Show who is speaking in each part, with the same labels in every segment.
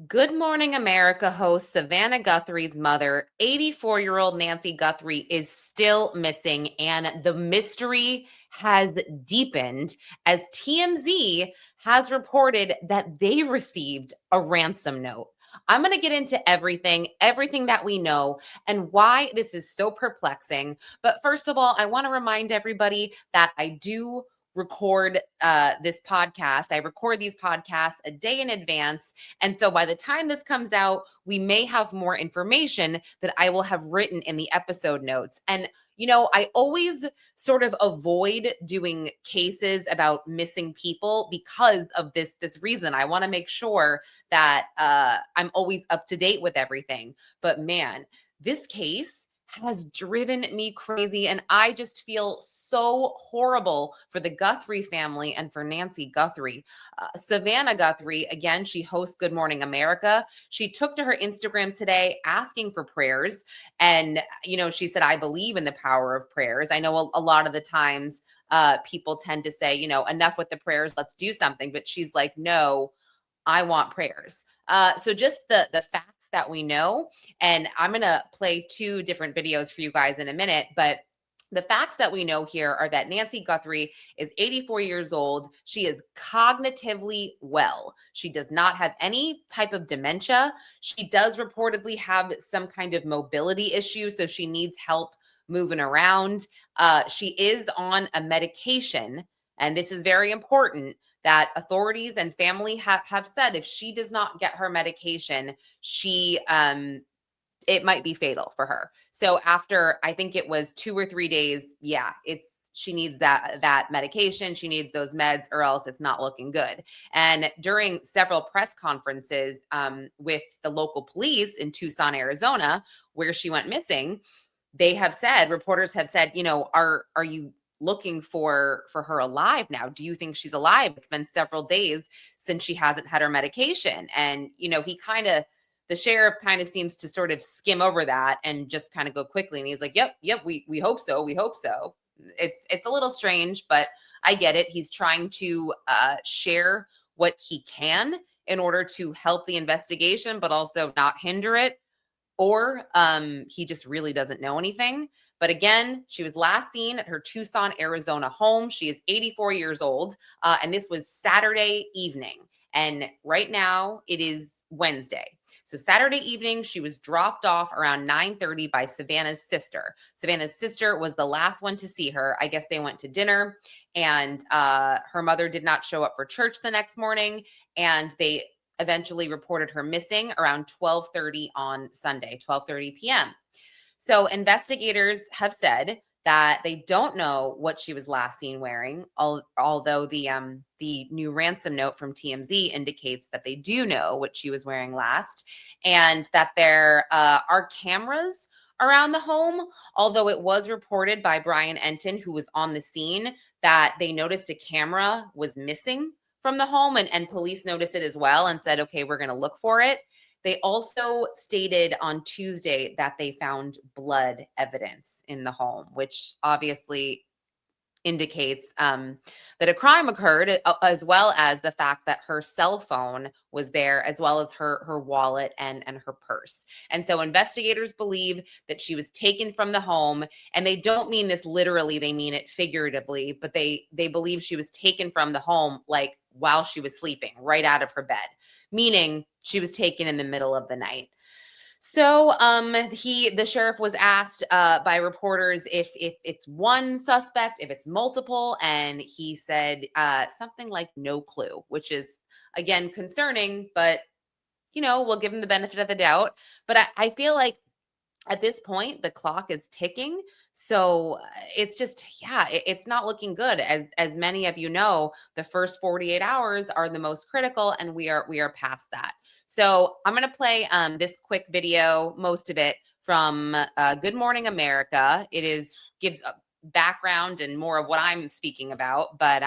Speaker 1: Good Morning America host Savannah Guthrie's mother, 84-year-old Nancy Guthrie, is still missing, and the mystery has deepened as TMZ has reported that they received a ransom note. I'm going to get into everything that we know, and why this is so perplexing. But first of all, I want to remind everybody that I do record this podcast. I record these podcasts a day in advance. And so by the time this comes out, we may have more information that I will have written in the episode notes. And I always sort of avoid doing cases about missing people because of this reason. I want to make sure that I'm always up to date with everything. But man, this case has driven me crazy. And I just feel so horrible for the Guthrie family and for Nancy Guthrie. Savannah Guthrie, again, she hosts Good Morning America. She took to her Instagram today asking for prayers. And, she said, I believe in the power of prayers. I know a lot of the times people tend to say, enough with the prayers, let's do something. But she's like, no, I want prayers. So just the facts that we know, and I'm going to play two different videos for you guys in a minute, but the facts that we know here are that Nancy Guthrie is 84 years old. She is cognitively well. She does not have any type of dementia. She does reportedly have some kind of mobility issue, so she needs help moving around. She is on a medication, and this is very important, that authorities and family have said if she does not get her medication, it might be fatal for her. So after, I think it was 2 or 3 days, she needs that medication. She needs those meds, or else it's not looking good. And during several press conferences with the local police in Tucson, Arizona, where she went missing, reporters have said, are you looking for her alive now? Do you think she's alive? It's been several days since she hasn't had her medication. And, the sheriff kind of seems to sort of skim over that and just kind of go quickly. And he's like, yep, we hope so. We hope so. It's a little strange, but I get it. He's trying to share what he can in order to help the investigation, but also not hinder it. Or he just really doesn't know anything. But again, she was last seen at her Tucson, Arizona home. She is 84 years old, and this was Saturday evening. And right now it is Wednesday. So Saturday evening, she was dropped off around 9:30 by Savannah's sister. Savannah's sister was the last one to see her. I guess they went to dinner, and her mother did not show up for church the next morning, and they eventually reported her missing around 12:30 on Sunday, 12:30 p.m. So investigators have said that they don't know what she was last seen wearing, although the new ransom note from TMZ indicates that they do know what she was wearing last, and that there are cameras around the home, although it was reported by Brian Enton, who was on the scene, that they noticed a camera was missing from the home, and police noticed it as well and said, okay, we're going to look for it. They also stated on Tuesday that they found blood evidence in the home, which obviously indicates that a crime occurred, as well as the fact that her cell phone was there, as well as her wallet and her purse. And so investigators believe that she was taken from the home, and they don't mean this literally, they mean it figuratively, but they believe she was taken from the home like while she was sleeping, right out of her bed, meaning she was taken in the middle of the night. So the sheriff was asked by reporters if it's one suspect, if it's multiple, and he said something like no clue, which is, again, concerning, but we'll give him the benefit of the doubt. But I feel like at this point the clock is ticking. So it's just, it's not looking good. As many of you know, the first 48 hours are the most critical, and we are past that. So I'm going to play this quick video, most of it from Good Morning America. Gives a background and more of what I'm speaking about. But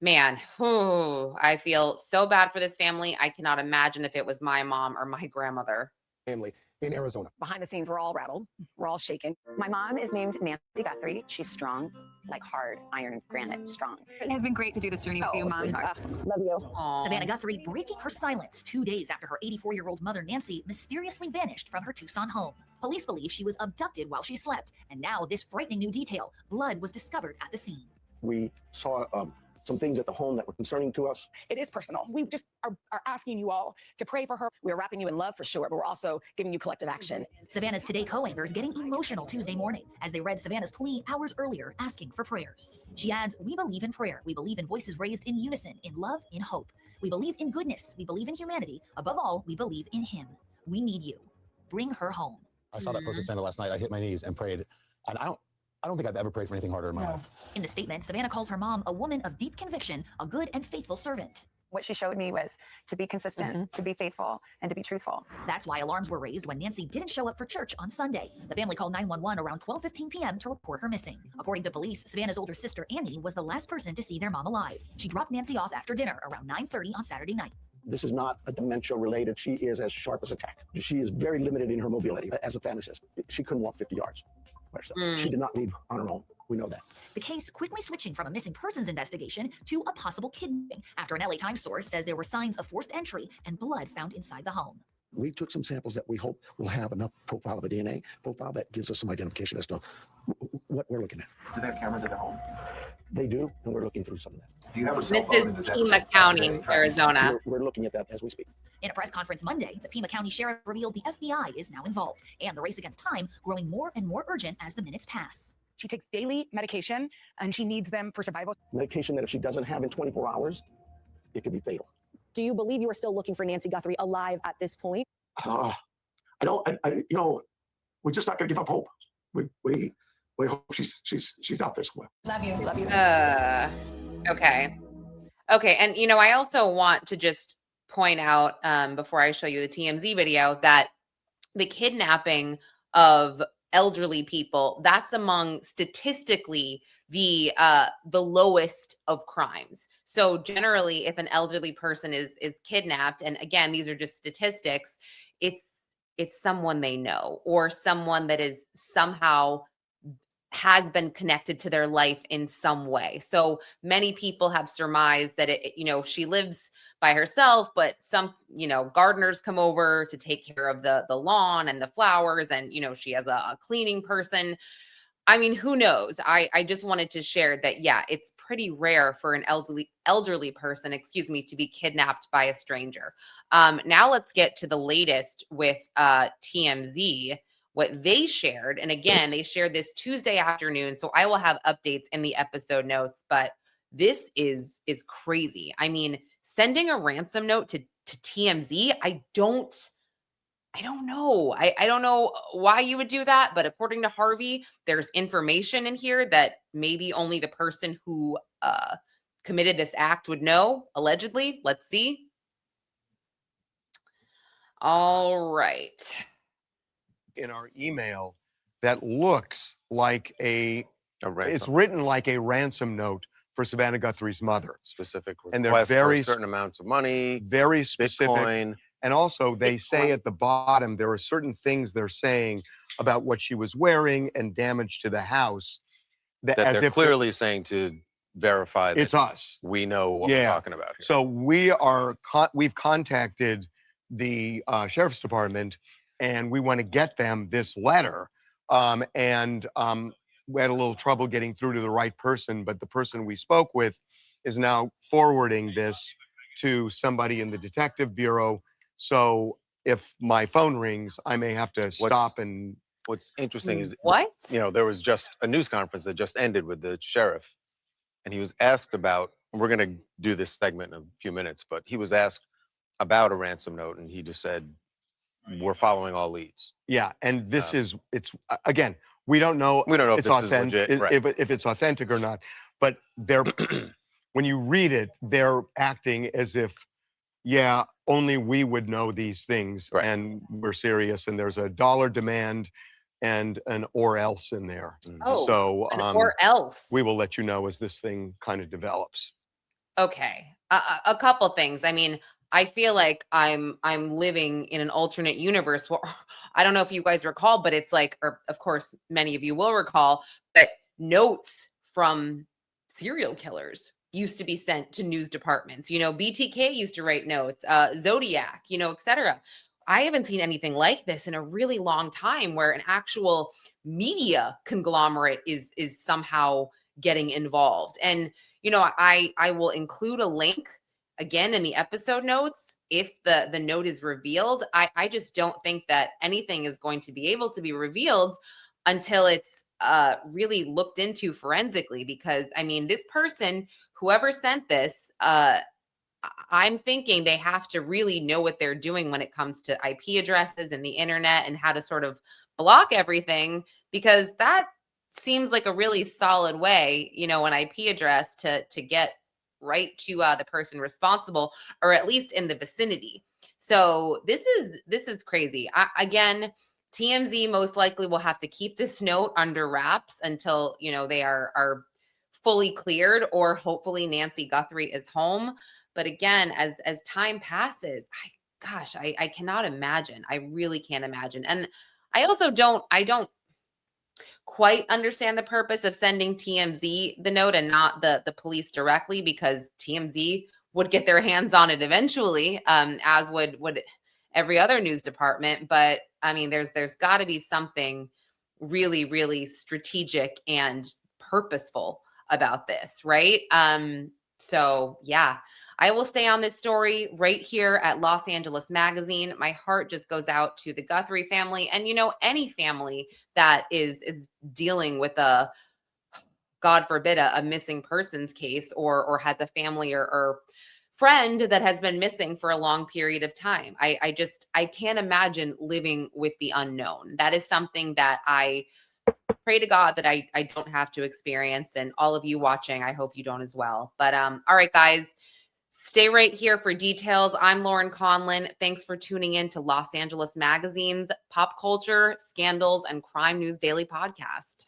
Speaker 1: man, I feel so bad for this family. I cannot imagine if it was my mom or my grandmother.
Speaker 2: family in Arizona.
Speaker 3: Behind the scenes, we're all rattled. We're all shaken. My mom is named Nancy Guthrie. She's strong, like hard iron and granite strong.
Speaker 4: It has been great to do this journey with you, Mom.
Speaker 3: Love you.
Speaker 1: Aw.
Speaker 5: Savannah Guthrie breaking her silence 2 days after her 84-year-old mother Nancy mysteriously vanished from her Tucson home. Police believe she was abducted while she slept, and now this frightening new detail: blood was discovered at the scene.
Speaker 2: We saw some things at the home that were concerning to us.
Speaker 3: It is personal. We just are asking you all to pray for her. We're wrapping you in love for sure, but we're also giving you collective action.
Speaker 5: Savannah's Today co-anchors getting emotional Tuesday morning as they read Savannah's plea hours earlier, asking for prayers. She adds, "We believe in prayer. We believe in voices raised in unison, in love, in hope. We believe in goodness. We believe in humanity. Above all, we believe in him. We need you. Bring her home."
Speaker 6: I saw that post of Savannah last night. I hit my knees and prayed. And I don't think I've ever prayed for anything harder in my life.
Speaker 5: In the statement, Savannah calls her mom a woman of deep conviction, a good and faithful servant.
Speaker 3: What she showed me was to be consistent, to be faithful, and to be truthful.
Speaker 5: That's why alarms were raised when Nancy didn't show up for church on Sunday. The family called 911 around 12:15 p.m. to report her missing. According to police, Savannah's older sister, Annie, was the last person to see their mom alive. She dropped Nancy off after dinner around 9:30 on Saturday night.
Speaker 2: This is not a dementia related. She is as sharp as a tack. She is very limited in her mobility. As a family says, she couldn't walk 50 yards by herself. She did not leave on her own. We know that.
Speaker 5: The case quickly switching from a missing persons investigation to a possible kidnapping after an LA Times source says there were signs of forced entry and blood found inside the home.
Speaker 2: We took some samples that we hope will have enough profile of a DNA profile that gives us some identification as to what we're looking at.
Speaker 7: Do they have cameras at their home?
Speaker 2: They do, and we're looking through some of that.
Speaker 7: Do you have a cell
Speaker 1: This
Speaker 7: phone?
Speaker 1: is Pima County, Arizona.
Speaker 2: We're looking at that as we speak.
Speaker 5: In a press conference Monday, the Pima County Sheriff revealed the FBI is now involved, and the race against time growing more and more urgent as the minutes pass.
Speaker 3: She takes daily medication, and she needs them for survival.
Speaker 2: Medication that if she doesn't have in 24 hours, it could be fatal.
Speaker 8: Do you believe you are still looking for Nancy Guthrie alive at this point?
Speaker 2: I don't, we're just not going to give up hope. We hope she's out there somewhere.
Speaker 4: Love you. Love you.
Speaker 1: Okay. Okay. And, I also want to just point out before I show you the TMZ video that the kidnapping of elderly people, that's among statistically the lowest of crimes. So generally, if an elderly person is kidnapped, and again, these are just statistics, it's someone they know or someone that is somehow has been connected to their life in some way. So many people have surmised that she lives by herself, but some, gardeners come over to take care of the lawn and the flowers, and, she has a cleaning person. I mean, who knows? I just wanted to share that, yeah, it's pretty rare for an elderly person, to be kidnapped by a stranger. Now let's get to the latest with TMZ, what they shared. And again, they shared this Tuesday afternoon, so I will have updates in the episode notes, but this is crazy. I mean, sending a ransom note to TMZ, I don't know. I don't know why you would do that, but according to Harvey, there's information in here that maybe only the person who committed this act would know, allegedly. Let's see. All right.
Speaker 9: In our email that looks like it's written like a ransom note for Savannah Guthrie's mother.
Speaker 10: Specific
Speaker 9: And they're
Speaker 10: requests
Speaker 9: very
Speaker 10: for certain amounts of money,
Speaker 9: very specific.
Speaker 10: Bitcoin.
Speaker 9: And also they say at the bottom, there are certain things they're saying about what she was wearing and damage to the house.
Speaker 10: That they're clearly saying to verify that
Speaker 9: it's us.
Speaker 10: We know what we're talking about here.
Speaker 9: So we've contacted the sheriff's department, and we want to get them this letter. We had a little trouble getting through to the right person, but the person we spoke with is now forwarding this to somebody in the detective bureau. So if my phone rings, I may have to stop. And
Speaker 10: what's interesting is
Speaker 1: what?
Speaker 10: There was just a news conference that just ended with the sheriff, and he was asked about, and we're going to do this segment in a few minutes, but he was asked about a ransom note, and he just said, we're following all leads.
Speaker 9: Yeah, and this it's again, we don't know
Speaker 10: if
Speaker 9: it's
Speaker 10: this
Speaker 9: authentic,
Speaker 10: is legit,
Speaker 9: if it's authentic or not. But they're when you read it, they're acting as if, yeah, only we would know these things, and we're serious. And there's a dollar demand and an or else in there.
Speaker 1: Oh,
Speaker 9: so
Speaker 1: or else.
Speaker 9: We will let you know as this thing kind of develops.
Speaker 1: Okay, a couple things. I mean, I feel like I'm living in an alternate universe where I don't know if you guys recall, but it's like, or of course many of you will recall, but notes from serial killers used to be sent to news departments. BTK used to write notes, Zodiac, etc. I haven't seen anything like this in a really long time, where an actual media conglomerate is somehow getting involved. And I will include a link again in the episode notes if the note is revealed. I just don't think that anything is going to be able to be revealed until it's really looked into forensically, because I mean, this person, whoever sent this, I'm thinking they have to really know what they're doing when it comes to IP addresses and the internet and how to sort of block everything, because that seems like a really solid way, an IP address to get right to the person responsible, or at least in the vicinity. So this is crazy. Again, TMZ most likely will have to keep this note under wraps until they are fully cleared, or hopefully Nancy Guthrie is home. But again, as time passes, I cannot imagine. I really can't imagine. And I also don't quite understand the purpose of sending TMZ the note and not the police directly, because TMZ would get their hands on it eventually, as would every other news department. But I mean, there's got to be something really, really strategic and purposeful about this, right? So yeah, I will stay on this story right here at Los Angeles Magazine. My heart just goes out to the Guthrie family, and any family that is dealing with a, God forbid, a missing persons case, or has a family or friend that has been missing for a long period of time. I can't imagine living with the unknown. That is something that I pray to God that I don't have to experience. And all of you watching, I hope you don't as well. But all right, guys, stay right here for details. I'm Lauren Conlin. Thanks for tuning in to Los Angeles Magazine's Pop Culture, Scandals, and Crime News Daily podcast.